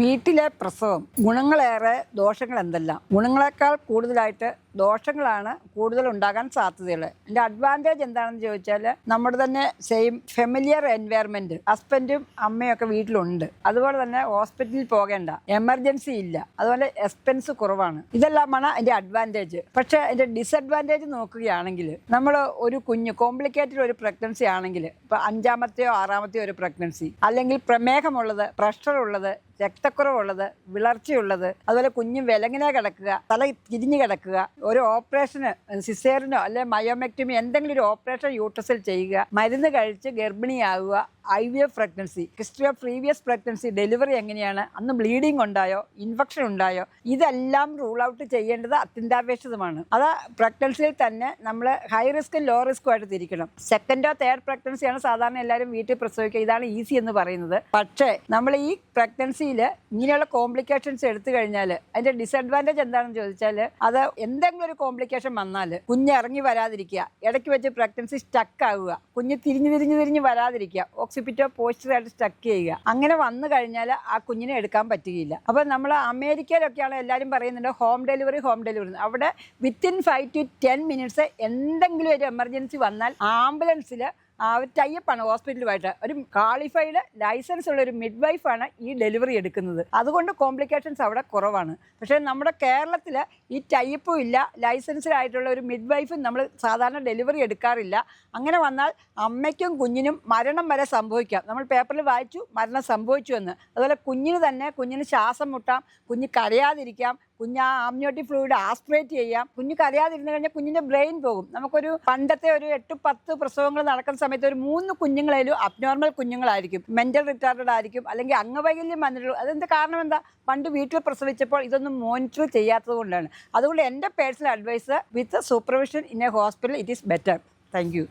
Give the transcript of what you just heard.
വീട്ടിലെ പ്രസവം ഗുണങ്ങളേറെ ദോഷങ്ങൾ എന്തെല്ലാം? ഗുണങ്ങളെക്കാൾ കൂടുതലായിട്ട് ദോഷങ്ങളാണ് കൂടുതൽ ഉണ്ടാകാൻ സാധ്യതയുള്ളത്. എൻ്റെ അഡ്വാൻറ്റേജ് എന്താണെന്ന് ചോദിച്ചാൽ നമ്മുടെ തന്നെ സെയിം ഫെമിലിയർ എൻവയറമെൻറ്റ്, ഹസ്ബൻഡും അമ്മയും ഒക്കെ വീട്ടിലുണ്ട്. അതുപോലെ തന്നെ ഹോസ്പിറ്റലിൽ പോകേണ്ട, എമർജൻസി ഇല്ല, അതുപോലെ എക്സ്പെൻസ് കുറവാണ്. ഇതെല്ലാമാണ് അതിൻ്റെ അഡ്വാൻറ്റേജ്. പക്ഷേ അതിൻ്റെ ഡിസഡ്വാൻറ്റേജ് നോക്കുകയാണെങ്കിൽ നമ്മൾ ഒരു കുഞ്ഞ് കോംപ്ലിക്കേറ്റഡ് ഒരു പ്രഗ്നൻസി ആണെങ്കിൽ, ഇപ്പോൾ 5-മത്തെയോ 6-മത്തെയോ ഒരു പ്രഗ്നൻസി, അല്ലെങ്കിൽ പ്രമേഹമുള്ളത്, പ്രഷർ ഉള്ളത്, രക്തക്കുറവുള്ളത്, വിളർച്ചയുള്ളത്, അതുപോലെ കുഞ്ഞ് വിലങ്ങിനെ കിടക്കുക, തല തിരിഞ്ഞു കിടക്കുക, ഒരു ഓപ്പറേഷന് സിസേറിനോ അല്ലെ മയോമെക്ടമി എന്തെങ്കിലും ഒരു ഓപ്പറേഷൻ യൂട്രസിൽ ചെയ്യുക, മരുന്ന് കഴിച്ച് ഗർഭിണിയാവുക, IVF pregnancy, history of previous pregnancy, delivery എങ്ങനെയാണ്, അന്ന് ബ്ലീഡിങ് ഉണ്ടായോ, ഇൻഫെക്ഷൻ ഉണ്ടായോ, ഇതെല്ലാം റൂൾ ഔട്ട് ചെയ്യേണ്ടത് അത്യന്താപേക്ഷിതമാണ്. അത് പ്രഗ്നൻസിയിൽ തന്നെ നമ്മൾ ഹൈ റിസ്ക്കും ലോ റിസ്ക്കും ആയിട്ട് തിരിക്കണം. 2nd or 3rd പ്രഗ്നൻസിയാണ് സാധാരണ എല്ലാവരും വീട്ടിൽ പ്രസവിക്കുക, ഇതാണ് ഈസി എന്ന് പറയുന്നത്. പക്ഷേ നമ്മൾ ഈ പ്രഗ്നൻസിയിൽ ഇങ്ങനെയുള്ള കോംപ്ലിക്കേഷൻസ് എടുത്തു കഴിഞ്ഞാൽ അതിൻ്റെ ഡിസഡ്വാൻറ്റേജ് എന്താണെന്ന് ചോദിച്ചാൽ, അത് എന്തെങ്കിലും ഒരു കോംപ്ലിക്കേഷൻ വന്നാൽ കുഞ്ഞ് ഇറങ്ങി വരാതിരിക്കുക, ഇടയ്ക്ക് വെച്ച് പ്രഗ്നൻസി സ്റ്റക്ക് ആവുക, കുഞ്ഞ് തിരിഞ്ഞ് വരാതിരിക്കുക, ഓക്സിപിറ്റോ പോസ്റ്ററായിട്ട് സ്റ്റക്ക് ചെയ്യുക, അങ്ങനെ വന്നു കഴിഞ്ഞാൽ ആ കുഞ്ഞിനെ എടുക്കാൻ പറ്റുകയില്ല. അപ്പോൾ നമ്മൾ അമേരിക്കയിലൊക്കെയാണ് എല്ലാവരും പറയുന്നുണ്ട് ഹോം ഡെലിവറി. അവിടെ വിത്തിൻ 5 to 10 minutes എന്തെങ്കിലും ഒരു എമർജൻസി വന്നാൽ ആംബുലൻസിൽ ടൈപ്പാണ് ഹോസ്പിറ്റലുമായിട്ട്. ഒരു ക്വാളിഫൈഡ് ലൈസൻസ് ഉള്ള ഒരു മിഡ് വൈഫാണ് ഈ ഡെലിവറി എടുക്കുന്നത്. അതുകൊണ്ട് കോംപ്ലിക്കേഷൻസ് അവിടെ കുറവാണ്. പക്ഷേ നമ്മുടെ കേരളത്തിൽ ഈ ടൈപ്പും ഇല്ല, ലൈസൻസിലായിട്ടുള്ള ഒരു മിഡ് വൈഫും നമ്മൾ സാധാരണ ഡെലിവറി എടുക്കാറില്ല. അങ്ങനെ വന്നാൽ അമ്മയ്ക്കും കുഞ്ഞിനും മരണം വരെ സംഭവിക്കാം. നമ്മൾ പേപ്പറിൽ വായിച്ചു മരണം സംഭവിച്ചു എന്ന്. അതുപോലെ കുഞ്ഞിന് ശ്വാസം മുട്ടാം, കുഞ്ഞ് കരയാതിരിക്കാം, കുഞ്ഞ് ആ ആംനിയോട്ടിക് ഫ്ലൂയിഡ് ആസ്പിറേറ്റ് ചെയ്യാം. കുഞ്ഞ് കരയാതിരുന്ന് കഴിഞ്ഞാൽ കുഞ്ഞിൻ്റെ ബ്രെയിൻ പോകും. നമുക്കൊരു പണ്ടത്തെ ഒരു 8-10 പ്രസവങ്ങൾ നടക്കുന്ന സമയത്ത് ഒരു 3 കുഞ്ഞുങ്ങളേലും അബ്നോർമൽ കുഞ്ഞുങ്ങളായിരിക്കും, മെൻ്റൽ റിട്ടാർഡഡ് ആയിരിക്കും, അല്ലെങ്കിൽ അംഗവൈകല്യം വന്നിട്ടുള്ളൂ. അതിൻ്റെ കാരണം എന്താ? പണ്ട് വീട്ടിൽ പ്രസവിച്ചപ്പോൾ ഇതൊന്നും മോണിറ്റർ ചെയ്യാത്തത് കൊണ്ടാണ്. അതുകൊണ്ട് എൻ്റെ personal advice, with supervision in a hospital it is better. Thank U.